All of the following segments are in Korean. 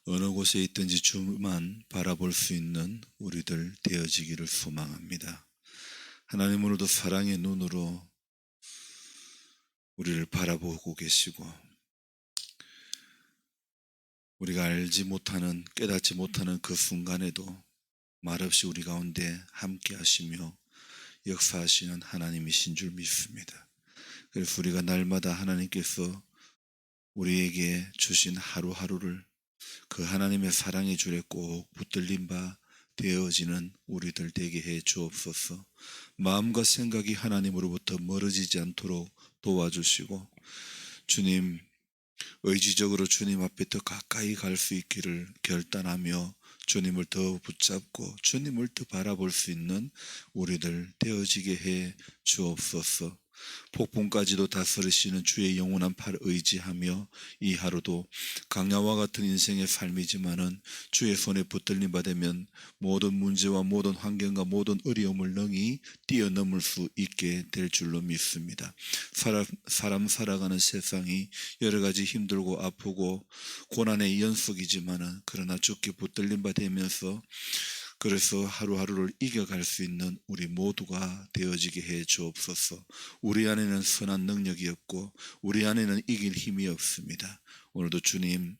어느 곳에 있든지 주만 바라볼 수 있는 우리들 되어지기를 소망합니다. 하나님 오늘도 사랑의 눈으로 우리를 바라보고 계시고, 우리가 알지 못하는, 깨닫지 못하는 그 순간에도 말없이 우리 가운데 함께 하시며 역사하시는 하나님이신 줄 믿습니다. 그래서 우리가 날마다 하나님께서 우리에게 주신 하루하루를 그 하나님의 사랑의 줄에 꼭 붙들린 바 되어지는 우리들 되게 해 주옵소서. 마음과 생각이 하나님으로부터 멀어지지 않도록 도와주시고, 주님, 의지적으로 주님 앞에 더 가까이 갈 수 있기를 결단하며 주님을 더 붙잡고 주님을 더 바라볼 수 있는 우리들 되어지게 해 주옵소서. 폭풍까지도 다스리시는 주의 영원한 팔 의지하며 이 하루도 강야와 같은 인생의 삶이지만은 주의 손에 붙들림 받으면 모든 문제와 모든 환경과 모든 어려움을 능히 뛰어넘을 수 있게 될 줄로 믿습니다. 사람 살아가는 세상이 여러 가지 힘들고 아프고 고난의 연속이지만은 그러나 주께 붙들림 받으면서 그래서 하루하루를 이겨갈 수 있는 우리 모두가 되어지게 해 주옵소서. 우리 안에는 선한 능력이 없고 우리 안에는 이길 힘이 없습니다. 오늘도 주님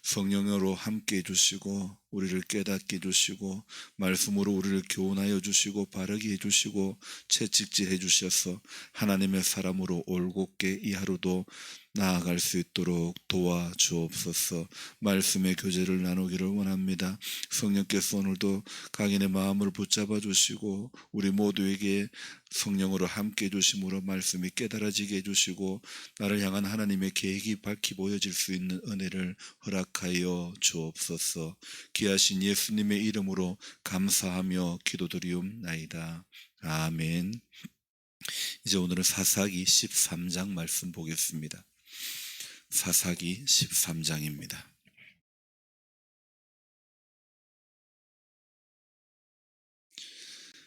성령으로 함께 해주시고 우리를 깨닫게 해주시고 말씀으로 우리를 교훈하여 주시고 바르게 해주시고 채찍질 해주셔서 하나님의 사람으로 올곧게 이 하루도 나아갈 수 있도록 도와주옵소서. 말씀의 교제를 나누기를 원합니다. 성령께서 오늘도 각인의 마음을 붙잡아 주시고 우리 모두에게 성령으로 함께 해주심으로 말씀이 깨달아지게 해주시고 나를 향한 하나님의 계획이 밝히 보여질 수 있는 은혜를 허락하여 주옵소서. 귀하신 예수님의 이름으로 감사하며 기도드리옵나이다. 아멘. 이제 오늘은 사사기 13장 말씀 보겠습니다. 사사기 13장입니다.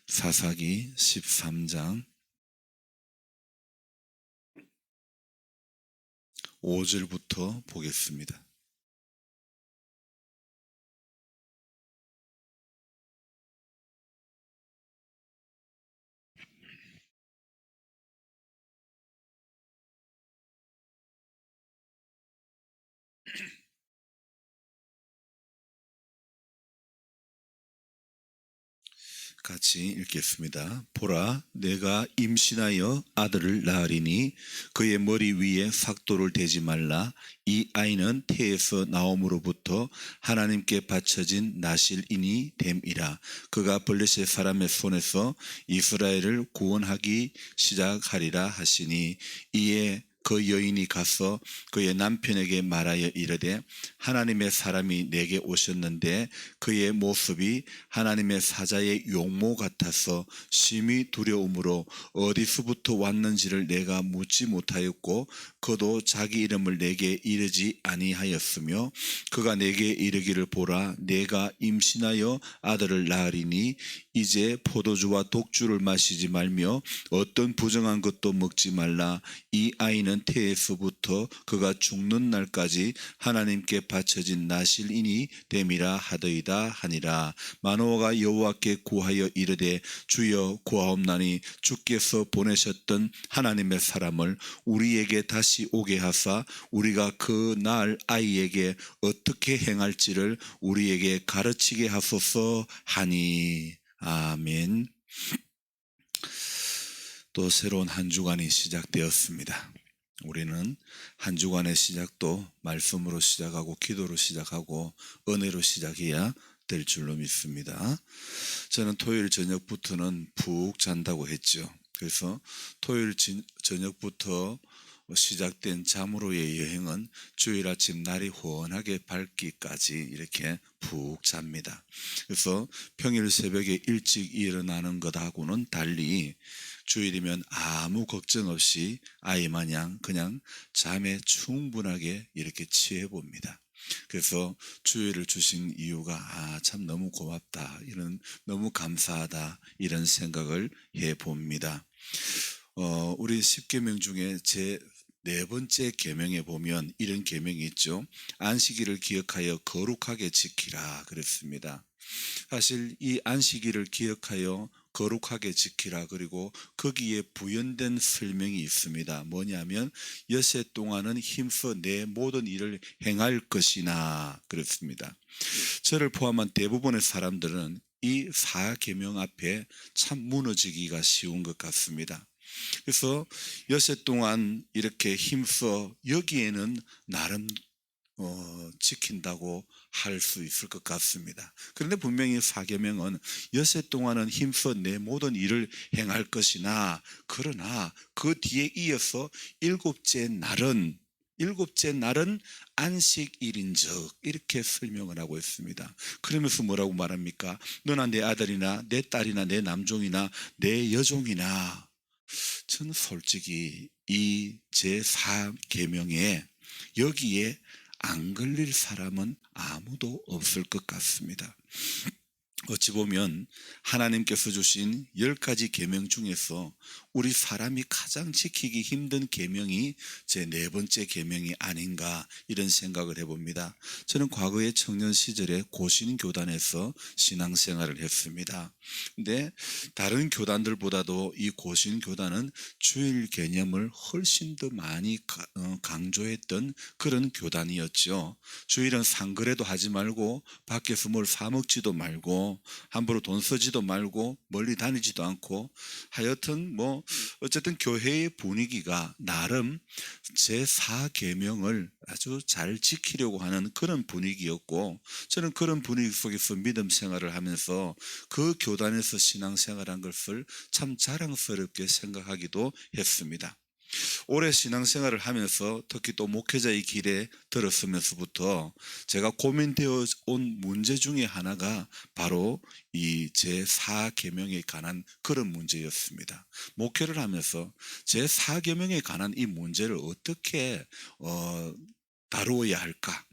사사기 13장 5절부터 보겠습니다. 같이 읽겠습니다. 보라, 내가 임신하여 아들을 낳으리니 그의 머리 위에 삭도를 대지 말라. 이 아이는 태에서 나옴으로부터 하나님께 바쳐진 나실인이 됨이라. 그가 블레셋 사람의 손에서 이스라엘을 구원하기 시작하리라 하시니 이에 그 여인이 가서 그의 남편에게 말하여 이르되 하나님의 사람이 내게 오셨는데 그의 모습이 하나님의 사자의 용모 같아서 심히 두려움으로 어디서부터 왔는지를 내가 묻지 못하였고 그도 자기 이름을 내게 이르지 아니하였으며 그가 내게 이르기를 보라 내가 임신하여 아들을 낳으리니 이제 포도주와 독주를 마시지 말며 어떤 부정한 것도 먹지 말라. 이 아이는 태에서부터 그가 죽는 날까지 하나님께 바쳐진 나실인이 됨이라 하더이다 하니라. 마노아가 여호와께 구하여 이르되 주여 구하옵나니 주께서 보내셨던 하나님의 사람을 우리에게 다시 오게 하사 우리가 그 날 아이에게 어떻게 행할지를 우리에게 가르치게 하소서 하니. 아멘. 또 새로운 한 주간이 시작되었습니다. 우리는 한 주간의 시작도 말씀으로 시작하고 기도로 시작하고 은혜로 시작해야 될 줄로 믿습니다. 저는 토요일 저녁부터는 푹 잔다고 했죠. 그래서 토요일 저녁부터 시작된 잠으로의 여행은 주일 아침 날이 훤하게 밝기까지 이렇게 푹 잡니다. 그래서 평일 새벽에 일찍 일어나는 것하고는 달리 주일이면 아무 걱정 없이 아이 마냥 그냥 잠에 충분하게 이렇게 취해 봅니다. 그래서 주일을 주신 이유가 참 너무 고맙다, 이런 너무 감사하다, 이런 생각을 해 봅니다. 우리 10계명 중에 제 네 번째 계명에 보면 이런 계명이 있죠. 안식일을 기억하여 거룩하게 지키라 그랬습니다. 사실 이 안식일을 기억하여 거룩하게 지키라, 그리고 거기에 부연된 설명이 있습니다. 뭐냐면 여세 동안은 힘써 내 모든 일을 행할 것이나 그렇습니다. 저를 포함한 대부분의 사람들은 이 사계명 앞에 참 무너지기가 쉬운 것 같습니다. 그래서 여세 동안 이렇게 힘써 여기에는 나름 지킨다고 할 수 있을 것 같습니다. 그런데 분명히 사계명은 여세 동안은 힘써 내 모든 일을 행할 것이나, 그러나 그 뒤에 이어서 일곱째 날은 안식일인즉 이렇게 설명을 하고 있습니다. 그러면서 뭐라고 말합니까? 너나 내 아들이나 내 딸이나 내 남종이나 내 여종이나. 저는 솔직히 이 제4계명에 여기에 안 걸릴 사람은 아무도 없을 것 같습니다. 어찌 보면 하나님께서 주신 10가지 계명 중에서 우리 사람이 가장 지키기 힘든 계명이 제 네 번째 계명이 아닌가, 이런 생각을 해봅니다. 저는 과거에 청년 시절에 고신교단에서 신앙생활을 했습니다. 근데 다른 교단들보다도 이 고신교단은 주일 개념을 훨씬 더 많이 강조했던 그런 교단이었죠. 주일은 상거래도 하지 말고 밖에서 뭘 사 먹지도 말고 함부로 돈 쓰지도 말고 멀리 다니지도 않고, 하여튼 어쨌든 교회의 분위기가 나름 제4계명을 아주 잘 지키려고 하는 그런 분위기였고, 저는 그런 분위기 속에서 믿음 생활을 하면서 그 교단에서 신앙생활한 것을 참 자랑스럽게 생각하기도 했습니다. 오래 신앙생활을 하면서 특히 또 목회자의 길에 들었으면서부터 제가 고민되어 온 문제 중에 하나가 바로 이 제4계명에 관한 그런 문제였습니다. 목회를 하면서 제4계명에 관한 이 문제를 어떻게 다루어야 할까?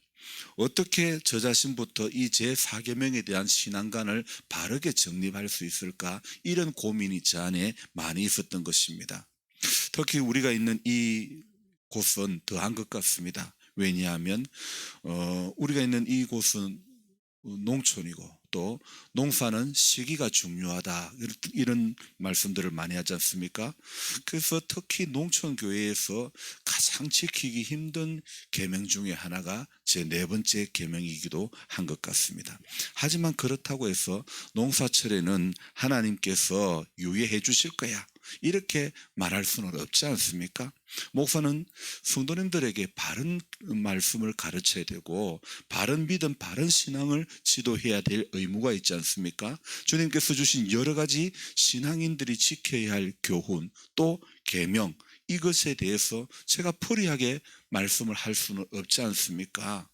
어떻게 저 자신부터 이 제4계명에 대한 신앙관을 바르게 정립할 수 있을까? 이런 고민이 제 안에 많이 있었던 것입니다. 특히 우리가 있는 이 곳은 더한 것 같습니다. 왜냐하면 우리가 있는 이곳은 농촌이고 또 농사는 시기가 중요하다, 이런 말씀들을 많이 하지 않습니까? 그래서 특히 농촌 교회에서 가장 지키기 힘든 계명 중에 하나가 제 네 번째 계명이기도 한 것 같습니다. 하지만 그렇다고 해서 농사철에는 하나님께서 유예해 주실 거야, 이렇게 말할 수는 없지 않습니까? 목사는 성도님들에게 바른 말씀을 가르쳐야 되고 바른 믿음, 바른 신앙을 지도해야 될 의무가 있지 않습니까? 주님께서 주신 여러 가지 신앙인들이 지켜야 할 교훈, 또 계명, 이것에 대해서 제가 불이하게 말씀을 할 수는 없지 않습니까?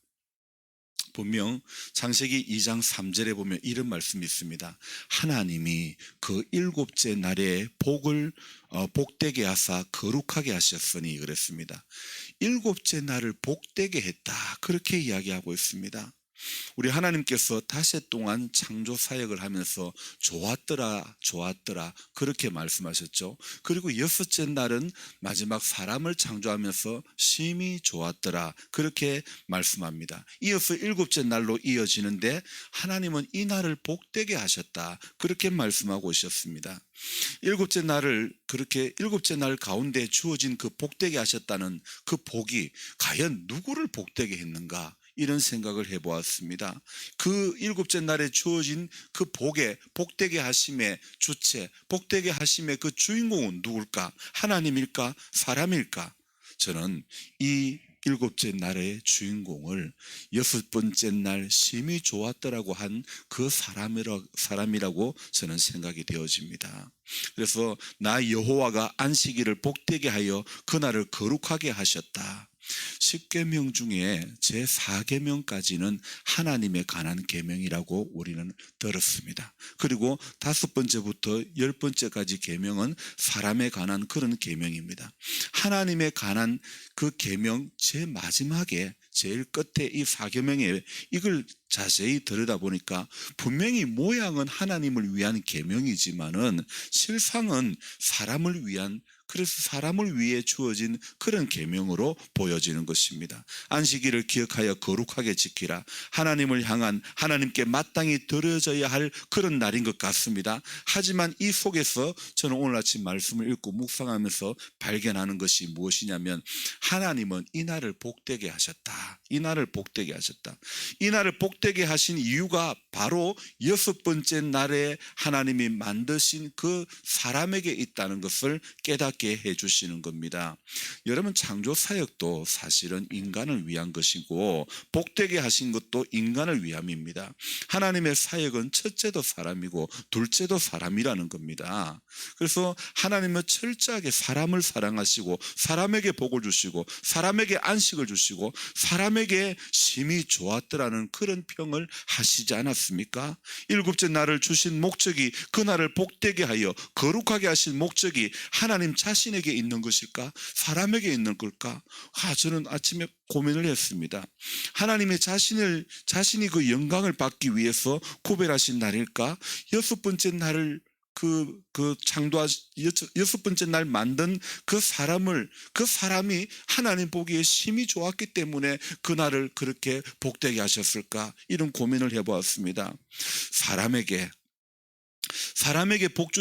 분명 창세기 2장 3절에 보면 이런 말씀이 있습니다. 하나님이 그 일곱째 날에 복되게 하사 거룩하게 하셨으니 그랬습니다. 일곱째 날을 복되게 했다, 그렇게 이야기하고 있습니다. 우리 하나님께서 닷새 동안 창조 사역을 하면서 좋았더라 그렇게 말씀하셨죠. 그리고 여섯째 날은 마지막 사람을 창조하면서 심히 좋았더라 그렇게 말씀합니다. 이어서 일곱째 날로 이어지는데 하나님은 이 날을 복되게 하셨다, 그렇게 말씀하고 오셨습니다. 일곱째 날 가운데 주어진 그 복되게 하셨다는 그 복이 과연 누구를 복되게 했는가, 이런 생각을 해보았습니다. 그 일곱째 날에 주어진 그 복되게 하심의 주체, 복되게 하심의 그 주인공은 누굴까? 하나님일까? 사람일까? 저는 이 일곱째 날의 주인공을 여섯 번째 날 심히 좋았더라고 한 그 사람이라고 저는 생각이 되어집니다. 그래서 나 여호와가 안식일을 복되게 하여 그날을 거룩하게 하셨다. 10계명 중에 제4계명까지는 하나님에 관한 계명이라고 우리는 들었습니다. 그리고 5번째부터 10번째까지 계명은 사람에 관한 그런 계명입니다. 하나님에 관한 그 계명 제일 마지막에 제일 끝에 이 4계명에 이걸 자세히 들여다보니까 분명히 모양은 하나님을 위한 계명이지만은 실상은 사람을 위한 그래서 사람을 위해 주어진 그런 계명으로 보여지는 것입니다. 안식일을 기억하여 거룩하게 지키라. 하나님을 향한 하나님께 마땅히 드려져야 할 그런 날인 것 같습니다. 하지만 이 속에서 저는 오늘 아침 말씀을 읽고 묵상하면서 발견하는 것이 무엇이냐면 하나님은 이 날을 복되게 하셨다. 이 날을 복되게 하셨다. 이 날을 복되게 하신 이유가 바로 6번째 날에 하나님이 만드신 그 사람에게 있다는 것을 깨닫게 해주시는 겁니다. 여러분, 창조 사역도 사실은 인간을 위한 것이고 복되게 하신 것도 인간을 위함입니다. 하나님의 사역은 첫째도 사람이고 둘째도 사람이라는 겁니다. 그래서 하나님은 철저하게 사람을 사랑하시고 사람에게 복을 주시고 사람에게 안식을 주시고 사람에게 심히 좋았더라는 그런 평을 하시지 않았습니까? 7째 날을 주신 목적이, 그 날을 복되게 하여 거룩하게 하신 목적이 하나님 자신에게 있는 것일까? 사람에게 있는 걸까? 저는 아침에 고민을 했습니다. 하나님의 자신이 그 영광을 받기 위해서 구별하신 날일까? 6번째 날을 여섯 번째 날 만든 그 사람이 하나님 보기에 심히 좋았기 때문에 그 날을 그렇게 복되게 하셨을까? 이런 고민을 해보았습니다. 사람에게 복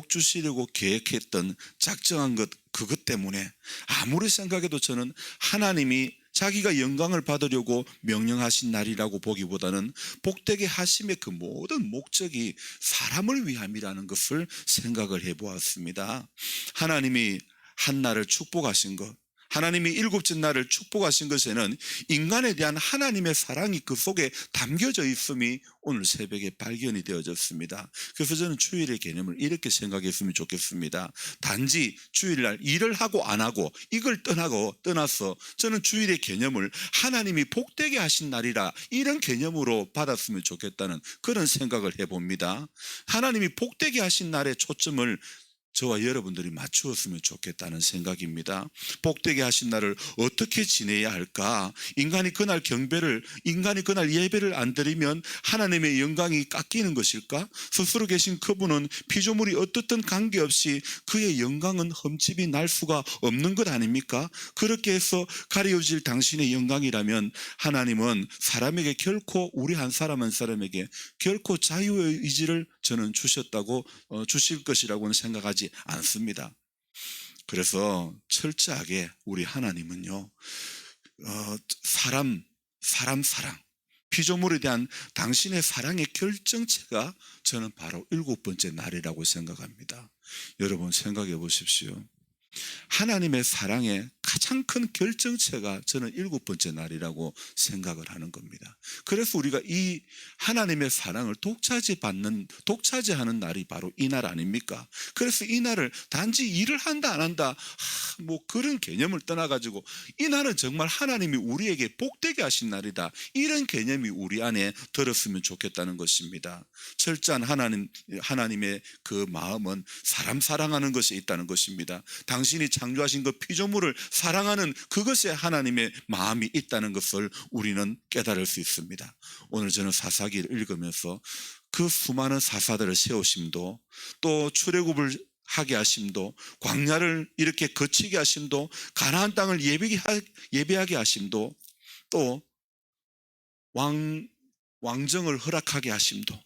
주시려고 계획했던 작정한 그것 때문에 아무리 생각해도 저는 하나님이 자기가 영광을 받으려고 명령하신 날이라고 보기보다는 복되게 하심의 그 모든 목적이 사람을 위함이라는 것을 생각을 해보았습니다. 하나님이 한 날을 축복하신 것, 하나님이 7째 날을 축복하신 것에는 인간에 대한 하나님의 사랑이 그 속에 담겨져 있음이 오늘 새벽에 발견이 되어졌습니다. 그래서 저는 주일의 개념을 이렇게 생각했으면 좋겠습니다. 단지 주일날 일을 하고 안 하고 이걸 떠나서 저는 주일의 개념을 하나님이 복되게 하신 날이라 이런 개념으로 받았으면 좋겠다는 그런 생각을 해봅니다. 하나님이 복되게 하신 날에 초점을 저와 여러분들이 맞추었으면 좋겠다는 생각입니다. 복되게 하신 날을 어떻게 지내야 할까? 인간이 그날 예배를 안 드리면 하나님의 영광이 깎이는 것일까? 스스로 계신 그분은 피조물이 어떻든 관계없이 그의 영광은 흠집이 날 수가 없는 것 아닙니까? 그렇게 해서 가려질 당신의 영광이라면 하나님은 사람에게 우리 한 사람에게 결코 자유의 의지를 저는 주실 것이라고는 생각하지 않습니다. 그래서 철저하게 우리 하나님은요, 사람 사랑, 피조물에 대한 당신의 사랑의 결정체가 저는 바로 7번째 날이라고 생각합니다. 여러분 생각해 보십시오. 하나님의 사랑의 가장 큰 결정체가 저는 7번째 날이라고 생각을 하는 겁니다. 그래서 우리가 이 하나님의 사랑을 독차지하는 날이 바로 이 날 아닙니까? 그래서 이 날을 단지 일을 한다 안 한다 그런 개념을 떠나가지고 이 날은 정말 하나님이 우리에게 복되게 하신 날이다, 이런 개념이 우리 안에 들었으면 좋겠다는 것입니다. 철저한 하나님의 그 마음은 사람 사랑하는 것에 있다는 것입니다. 당신이 창조하신 그 피조물을 사랑하는 그것에 하나님의 마음이 있다는 것을 우리는 깨달을 수 있습니다. 오늘 저는 사사기를 읽으면서 그 수많은 사사들을 세우심도, 또 출애굽을 하게 하심도, 광야를 이렇게 거치게 하심도, 가나안 땅을 예배하게 하심도, 또 왕정을 허락하게 하심도,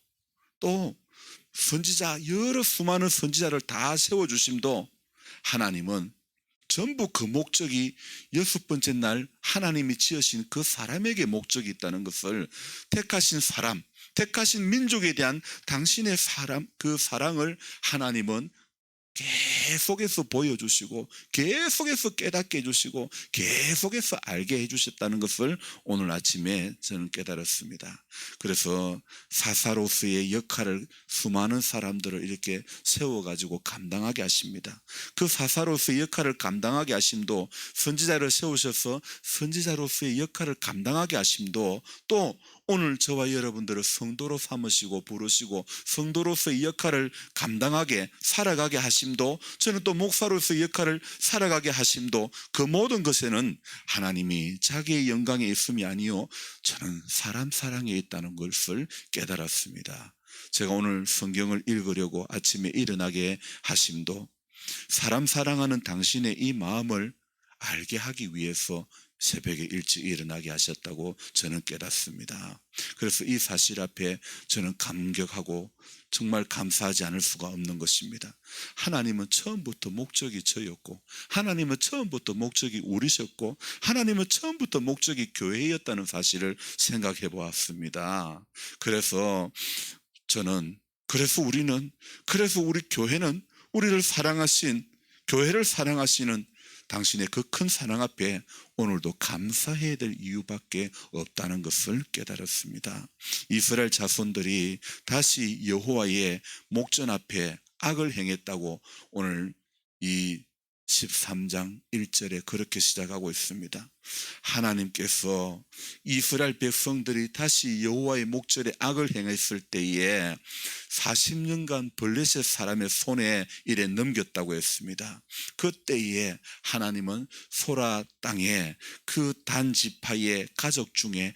또 여러 수많은 선지자를 다 세워주심도, 하나님은 전부 그 목적이 6번째 날 하나님이 지으신 그 사람에게 목적이 있다는 것을, 택하신 민족에 대한 당신의 그 사랑을 하나님은 계속해서 보여주시고 계속해서 깨닫게 해주시고 계속해서 알게 해주셨다는 것을 오늘 아침에 저는 깨달았습니다. 그래서 사사로서의 역할을 수많은 사람들을 이렇게 세워가지고 감당하게 하십니다. 그 사사로서의 역할을 감당하게 하심도, 선지자를 세우셔서 선지자로서의 역할을 감당하게 하심도, 또 오늘 저와 여러분들을 성도로 삼으시고 부르시고 성도로서의 역할을 감당하게 살아가게 하심도, 저는 또 목사로서의 역할을 살아가게 하심도, 그 모든 것에는 하나님이 자기의 영광에 있음이 아니요 저는 사람 사랑에 있다는 것을 깨달았습니다. 제가 오늘 성경을 읽으려고 아침에 일어나게 하심도, 사람 사랑하는 당신의 이 마음을 알게 하기 위해서 새벽에 일찍 일어나게 하셨다고 저는 깨닫습니다. 그래서 이 사실 앞에 저는 감격하고 정말 감사하지 않을 수가 없는 것입니다. 하나님은 처음부터 목적이 저였고, 하나님은 처음부터 목적이 우리셨고, 하나님은 처음부터 목적이 교회였다는 사실을 생각해 보았습니다. 그래서 저는, 그래서 우리 교회는 우리를 사랑하신, 교회를 사랑하시는 당신의 그 큰 사랑 앞에 오늘도 감사해야 될 이유밖에 없다는 것을 깨달았습니다. 이스라엘 자손들이 다시 여호와의 목전 앞에 악을 행했다고 오늘 이 13장 1절에 그렇게 시작하고 있습니다. 하나님께서 이스라엘 백성들이 다시 여호와의 목전에 악을 행했을 때에 40년간 블레셋 사람의 손에 이래 넘겼다고 했습니다. 그때에 하나님은 소라 땅에 그 단 지파의 가족 중에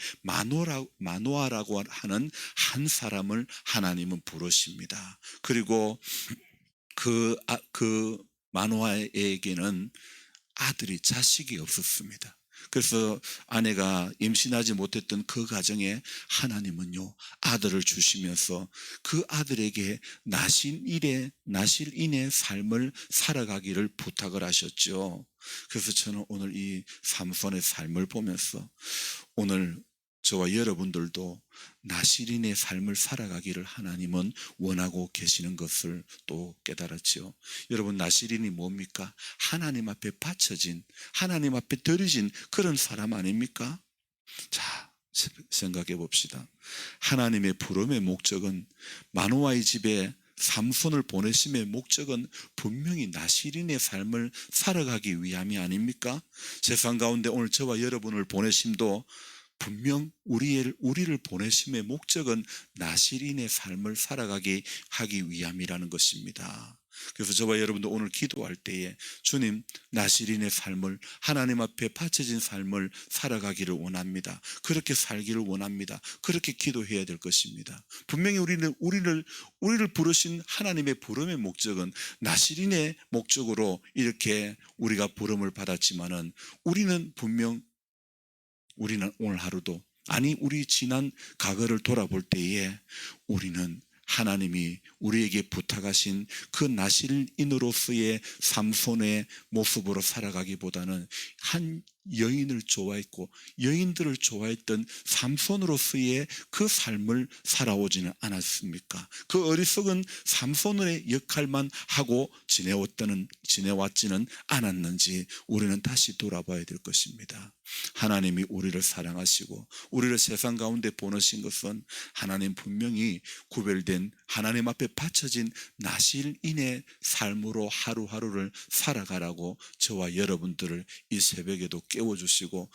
마노아라고 하는 한 사람을 하나님은 부르십니다. 그리고 그 마노아에게는 자식이 없었습니다. 그래서 아내가 임신하지 못했던 그 가정에 하나님은요, 아들을 주시면서 그 아들에게 나실인의 삶을 살아가기를 부탁을 하셨죠. 그래서 저는 오늘 이 삼손의 삶을 보면서 오늘 저와 여러분들도 나실인의 삶을 살아가기를 하나님은 원하고 계시는 것을 또 깨달았죠. 여러분, 나실인이 뭡니까? 하나님 앞에 바쳐진, 하나님 앞에 드려진 그런 사람 아닙니까? 자, 생각해 봅시다. 하나님의 부름의 목적은, 마노아의 집에 삼손을 보내심의 목적은 분명히 나실인의 삶을 살아가기 위함이 아닙니까? 세상 가운데 오늘 저와 여러분을 보내심도 분명 우리를 보내심의 목적은 나실인의 삶을 살아가게 하기 위함이라는 것입니다. 그래서 저와 여러분도 오늘 기도할 때에 주님, 나실인의 삶을, 하나님 앞에 바쳐진 삶을 살아가기를 원합니다. 그렇게 살기를 원합니다. 그렇게 기도해야 될 것입니다. 분명히 우리를 부르신 하나님의 부름의 목적은 나실인의 목적으로 이렇게 우리가 부름을 받았지만은 우리는 오늘 하루도, 아니 우리 지난 과거를 돌아볼 때에 우리는 하나님이 우리에게 부탁하신 그 나실인으로서의 삼손의 모습으로 살아가기보다는 한 여인을 좋아했고 여인들을 좋아했던 삼손으로서의 그 삶을 살아오지는 않았습니까? 그 어리석은 삼손의 역할만 하고 지내왔지는 않았는지 우리는 다시 돌아봐야 될 것입니다. 하나님이 우리를 사랑하시고 우리를 세상 가운데 보내신 것은 하나님 분명히 구별된, 하나님 앞에 바쳐진 나실인의 삶으로 하루하루를 살아가라고 저와 여러분들을 이 새벽에도 깨워주시고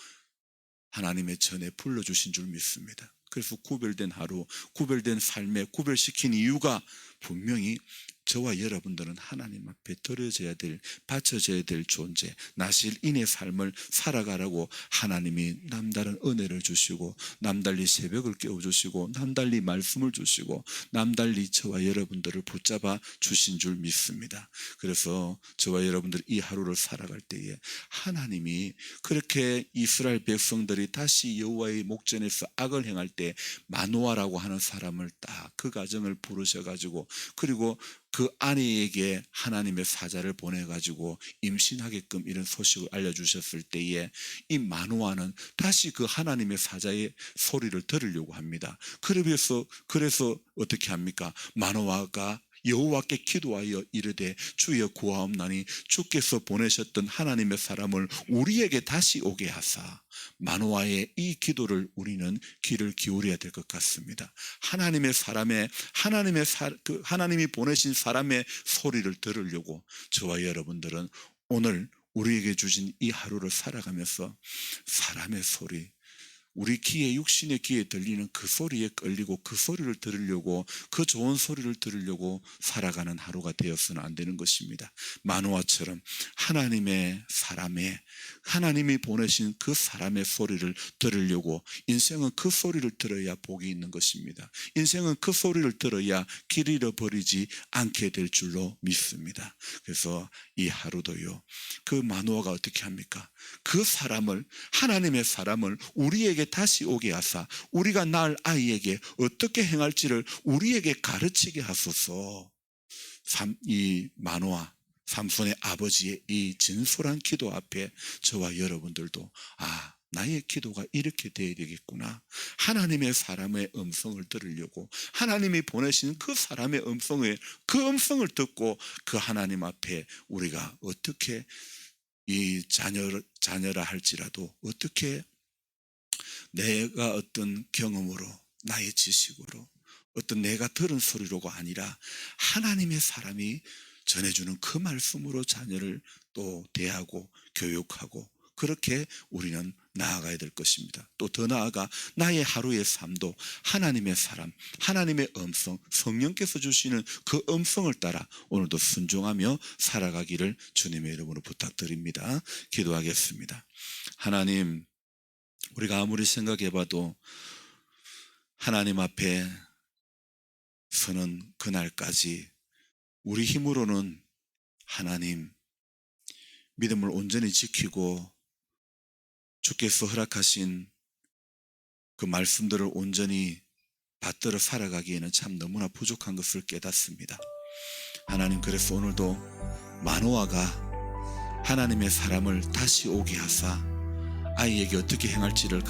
하나님의 전에 불러주신 줄 믿습니다. 그래서 구별된 하루, 구별된 삶에 구별시킨 이유가 분명히 저와 여러분들은 하나님 앞에 드려져야 될, 바쳐져야 될 존재, 나실인의 삶을 살아가라고 하나님이 남다른 은혜를 주시고 남달리 새벽을 깨워주시고 남달리 말씀을 주시고 남달리 저와 여러분들을 붙잡아 주신 줄 믿습니다. 그래서 저와 여러분들 이 하루를 살아갈 때에 하나님이 그렇게 이스라엘 백성들이 다시 여호와의 목전에서 악을 행할 때 마노아라고 하는 사람을 딱 그 가정을 부르셔가지고, 그리고 그 아내에게 하나님의 사자를 보내가지고 임신하게끔 이런 소식을 알려주셨을 때에 이 마노아는 다시 그 하나님의 사자의 소리를 들으려고 합니다. 그래서 어떻게 합니까? 마노아가 여호와께 기도하여 이르되 주여 구하옵나니 주께서 보내셨던 하나님의 사람을 우리에게 다시 오게 하사. 마노아의 이 기도를 우리는 귀를 기울여야 될 것 같습니다. 하나님이 보내신 사람의 소리를 들으려고 저와 여러분들은 오늘 우리에게 주신 이 하루를 살아가면서 사람의 소리, 우리 귀에, 육신의 귀에 들리는 그 소리에 끌리고 그 소리를 들으려고, 그 좋은 소리를 들으려고 살아가는 하루가 되어서는 안 되는 것입니다. 마노아처럼 하나님이 보내신 그 사람의 소리를 들으려고, 인생은 그 소리를 들어야 복이 있는 것입니다. 인생은 그 소리를 들어야 길 잃어버리지 않게 될 줄로 믿습니다. 그래서 이 하루도요, 그 마노아가 어떻게 합니까? 그 사람을, 하나님의 사람을 우리에게 다시 오게 하사 우리가 낳을 아이에게 어떻게 행할지를 우리에게 가르치게 하소서. 이 마노아, 삼손의 아버지의 이 진솔한 기도 앞에 저와 여러분들도 나의 기도가 이렇게 돼야 되겠구나. 하나님의 사람의 음성을 들으려고, 하나님이 보내신 그 사람의 그 음성을 듣고 그 하나님 앞에 우리가 어떻게 이 자녀라 할지라도 어떻게 내가 어떤 경험으로, 나의 지식으로, 어떤 내가 들은 소리로가 아니라 하나님의 사람이 전해주는 그 말씀으로 자녀를 또 대하고 교육하고, 그렇게 우리는 나아가야 될 것입니다. 또 더 나아가 나의 하루의 삶도 하나님의 사람, 하나님의 음성, 성령께서 주시는 그 음성을 따라 오늘도 순종하며 살아가기를 주님의 이름으로 부탁드립니다. 기도하겠습니다. 하나님, 우리가 아무리 생각해봐도 하나님 앞에 서는 그날까지 우리 힘으로는 하나님 믿음을 온전히 지키고 주께서 허락하신 그 말씀들을 온전히 받들어 살아가기에는 참 너무나 부족한 것을 깨닫습니다. 하나님, 그래서 오늘도 마노아가 하나님의 사람을 다시 오게 하사 아이에게 어떻게 행할지를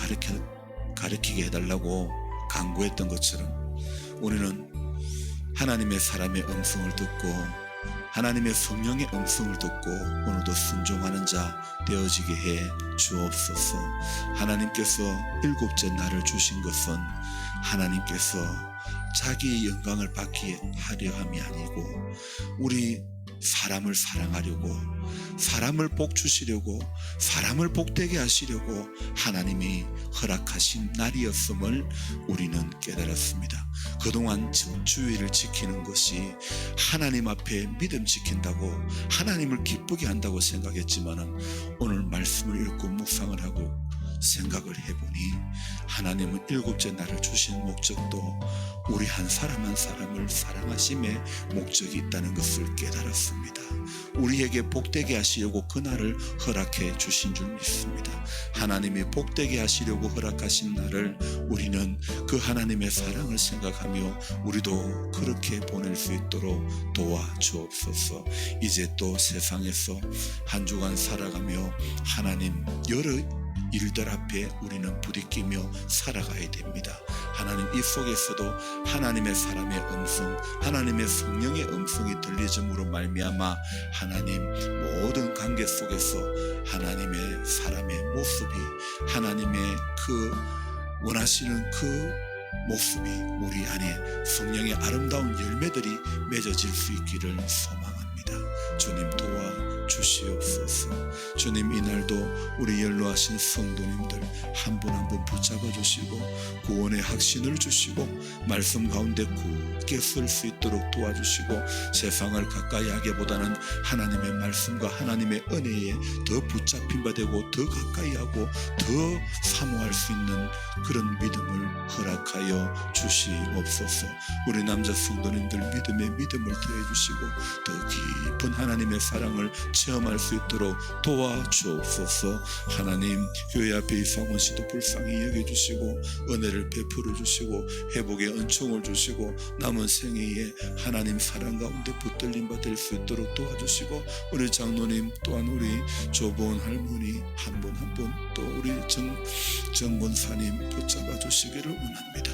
가르치게 해달라고 간구했던 것처럼, 우리는 하나님의 사람의 음성을 듣고 하나님의 성령의 음성을 듣고 오늘도 순종하는 자 되어지게 해 주옵소서. 하나님께서 일곱째 날을 주신 것은 하나님께서 자기의 영광을 받게 하려 함이 아니고 우리 사람을 사랑하려고, 사람을 복 주시려고, 사람을 복되게 하시려고 하나님이 허락하신 날이었음을 우리는 깨달았습니다. 그동안 주의를 지키는 것이 하나님 앞에 믿음 지킨다고, 하나님을 기쁘게 한다고 생각했지만 오늘 말씀을 읽고 묵상을 하고 생각을 해보니 하나님은 일곱째 날을 주신 목적도 우리 한 사람 한 사람을 사랑하심의 목적이 있다는 것을 깨달았습니다. 우리에게 복되게 하시려고 그 날을 허락해 주신 줄 믿습니다. 하나님이 복되게 하시려고 허락하신 날을 우리는 그 하나님의 사랑을 생각하며 우리도 그렇게 보낼 수 있도록 도와주옵소서. 이제 또 세상에서 한 주간 살아가며 하나님 여러 일들 앞에 우리는 부딪히며 살아가야 됩니다. 하나님, 이 속에서도 하나님의 사람의 음성, 하나님의 성령의 음성이 들리짐으로 말미암아 하나님 모든 관계 속에서 하나님의 사람의 모습이, 하나님의 그 원하시는 그 모습이 우리 안에 성령의 아름다운 열매들이 맺어질 수 있기를 소망합니다. 주님 도와 주시옵소서. 주님, 이날도 우리 연로하신 성도님들 한 분 한 분 붙잡아 주시고 구원의 확신을 주시고 말씀 가운데 굳게 설 수 있도록 도와주시고, 세상을 가까이 하기보다는 하나님의 말씀과 하나님의 은혜에 더 붙잡힌 바 되고 더 가까이 하고 더 사모할 수 있는 그런 믿음을 허락하여 주시옵소서. 우리 남자 성도님들 믿음에 믿음을 더해 주시고 더 깊은 하나님의 사랑을 체험할 수 있도록 도와주옵소서. 하나님, 교회 앞에 이상원 씨도 불쌍히 여겨주시고 은혜를 베풀어 주시고 회복의 은총을 주시고 남은 생애에 하나님 사랑 가운데 붙들림 받을 수 있도록 도와주시고, 우리 장로님 또한 우리 조보은 할머니 한 분 한 분, 또 우리 정권사님 붙잡아 주시기를 원합니다.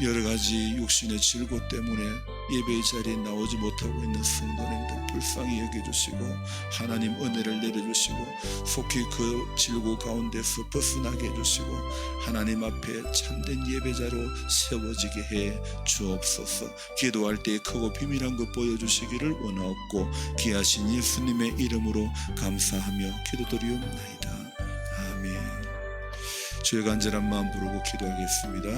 여러 가지 육신의 질고 때문에 예배의 자리에 나오지 못하고 있는 성도님들 불쌍히 여겨주시고 하나님 은혜를 내려주시고 속히 그 질고 가운데서 벗어나게 해주시고 하나님 앞에 참된 예배자로 세워지게 해 주옵소서. 기도할 때 크고 비밀한 것 보여주시기를 원하옵고 귀하신 예수님의 이름으로 감사하며 기도드리옵나이다. 아멘. 주의 간절한 마음 부르고 기도하겠습니다.